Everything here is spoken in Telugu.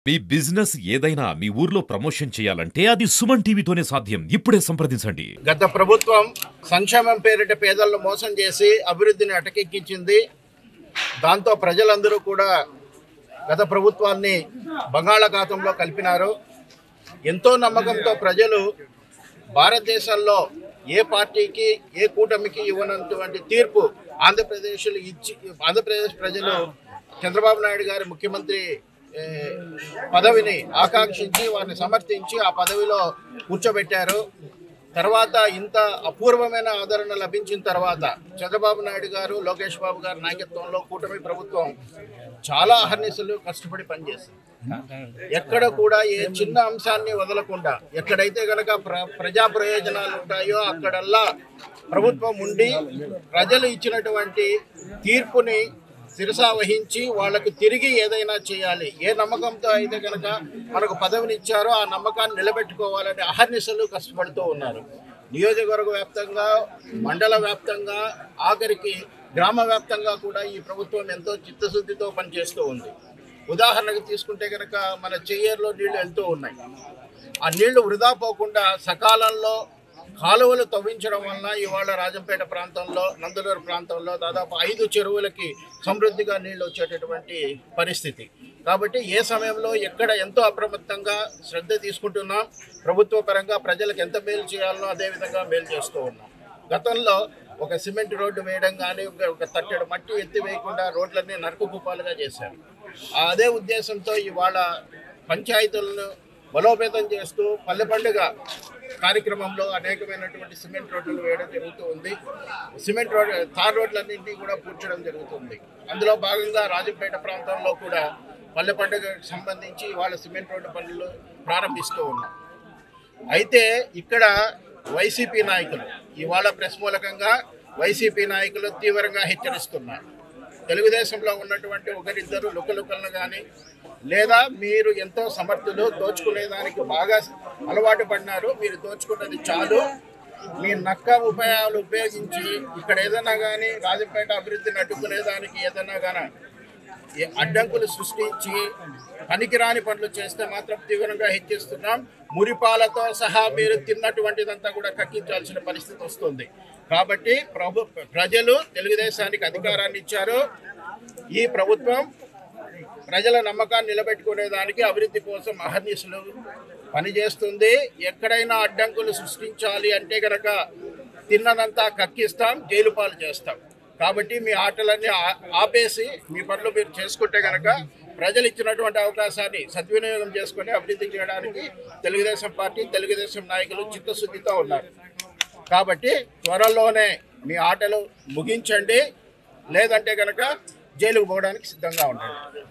మీ బిజినెస్ ఏదైనా మీ ఊర్లో ప్రమోషన్ చేయాలంటే అది సుమన్ టీవీతోనే సాధ్యం. ఇప్పుడే సంప్రదించండి. గత ప్రభుత్వం సంక్షేమం పేరిట పేదలను మోసం చేసి అభివృద్ధిని అటకెక్కించింది. దాంతో ప్రజలందరూ కూడా గత ప్రభుత్వాన్ని బంగాళాఖాతంలో కలిపినారు. ఎంతో నమ్మకంతో ప్రజలు భారతదేశంలో ఏ పార్టీకి ఏ కూటమికి ఇవ్వనటువంటి తీర్పు ఆంధ్రప్రదేశ్ ప్రజలు చంద్రబాబు నాయుడు గారి ముఖ్యమంత్రి పదవిని ఆకాంక్షించి వారిని సమర్థించి ఆ పదవిలో కూర్చోబెట్టారు. తర్వాత ఇంత అపూర్వమైన ఆదరణ లభించిన తర్వాత చంద్రబాబు నాయుడు గారు లోకేష్ బాబు గారి నాయకత్వంలో కూటమి ప్రభుత్వం చాలా అహర్నిశలు కష్టపడి పనిచేసింది. ఎక్కడ కూడా ఏ చిన్న అంశాన్ని వదలకుండా ఎక్కడైతే కనుక ప్రజా ప్రయోజనాలు ఉంటాయో అక్కడల్లా ప్రభుత్వం ఉండి ప్రజలు ఇచ్చినటువంటి తీర్పుని శిరసా వహించి వాళ్లకు తిరిగి ఏదైనా చేయాలి. ఏ నమ్మకంతో అయితే కనుక మనకు పదవిని ఇచ్చారో ఆ నమ్మకాన్ని నిలబెట్టుకోవాలని అహర్నిశలు కష్టపడుతూ ఉన్నారు. నియోజకవర్గ వ్యాప్తంగా, మండల వ్యాప్తంగా, ఆఖరికి గ్రామ వ్యాప్తంగా కూడా ఈ ప్రభుత్వం ఎంతో చిత్తశుద్ధితో పనిచేస్తూ ఉంది. ఉదాహరణకు తీసుకుంటే కనుక మన చెయ్యేరులో నీళ్లు వెళ్తూ ఉన్నాయి. ఆ నీళ్లు వృధా పోకుండా సకాలంలో కాలువలు తవ్వించడం వలన ఇవాళ రాజంపేట ప్రాంతంలో, నందలూరు ప్రాంతంలో దాదాపు 5 చెరువులకి సమృద్ధిగా నీళ్లు వచ్చేటటువంటి పరిస్థితి. కాబట్టి ఏ సమయంలో ఎక్కడ ఎంతో అప్రమత్తంగా శ్రద్ధ తీసుకుంటున్నాం. ప్రభుత్వ పరంగా ప్రజలకు ఎంత మేలు చేయాలనో అదేవిధంగా మేలు చేస్తూ ఉన్నాం. గతంలో ఒక సిమెంట్ రోడ్డు వేయడం కానీ, ఒక తట్టెడు మట్టి ఎత్తి వేయకుండా రోడ్లన్నీ నరకు కుప్పాలుగా చేశారు. అదే ఉద్దేశంతో ఇవాళ పంచాయతీలను బలోపేతం చేస్తూ పల్లె పండుగ కార్యక్రమంలో అనేకమైనటువంటి సిమెంట్ రోడ్లు వేయడం జరుగుతూ ఉంది. సిమెంట్ రోడ్ తార్ రోడ్లన్నింటినీ కూడా పూడ్చడం జరుగుతుంది. అందులో భాగంగా రాజంపేట ప్రాంతంలో కూడా పల్లె పండుగకు సంబంధించి వాళ్ళ సిమెంట్ రోడ్డు పనులు ప్రారంభిస్తూ ఉన్నాం. అయితే ఇక్కడ వైసీపీ నాయకులు ఇవాళ ప్రెస్ మూలకంగా వైసీపీ నాయకులు తీవ్రంగా హెచ్చరిస్తున్నారు. తెలుగుదేశంలో ఉన్నటువంటి ఒకరిద్దరు లుకలుకలను కానీ, లేదా మీరు ఎంతో సమర్థులు, దోచుకునేదానికి బాగా అలవాటు పడినారు, మీరు దోచుకున్నది చాలు, మీ నక్క ఉపాయాలు ఉపయోగించి ఇక్కడ ఏదైనా కానీ రాజంపేట అభివృద్ధిని అడ్డుకునేదానికి ఏదైనా కానీ అడ్డంకులు సృష్టించి పనికిరాని పనులు చేస్తే మాత్రం తీవ్రంగా హెచ్చరిస్తున్నాం. మురిపాలతో సహా మీరు తిన్నటువంటిదంతా కూడా కక్కించాల్సిన పరిస్థితి వస్తుంది. కాబట్టి ప్రజలు తెలుగుదేశానికి అధికారాన్ని ఇచ్చారు. ఈ ప్రభుత్వం ప్రజల నమ్మకాన్ని నిలబెట్టుకునేదానికి అభివృద్ధి కోసం అహర్నిశలు పనిచేస్తుంది. ఎక్కడైనా అడ్డంకులు సృష్టించాలి అంటే కనుక తిన్నదంతా కక్కిస్తాం, జైలు పాలు చేస్తాం. కాబట్టి మీ ఆటలన్నీ ఆపేసి మీ పనులు మీరు చేసుకుంటే కనుక ప్రజలు ఇచ్చినటువంటి అవకాశాన్ని సద్వినియోగం చేసుకుని అభివృద్ధి చేయడానికి తెలుగుదేశం పార్టీ, తెలుగుదేశం నాయకులు చిత్తశుద్ధితో ఉన్నారు. కాబట్టి త్వరలోనే మీ ఆటలు ముగించండి, లేదంటే కనుక జైలుకు పోవడానికి సిద్ధంగా ఉండండి.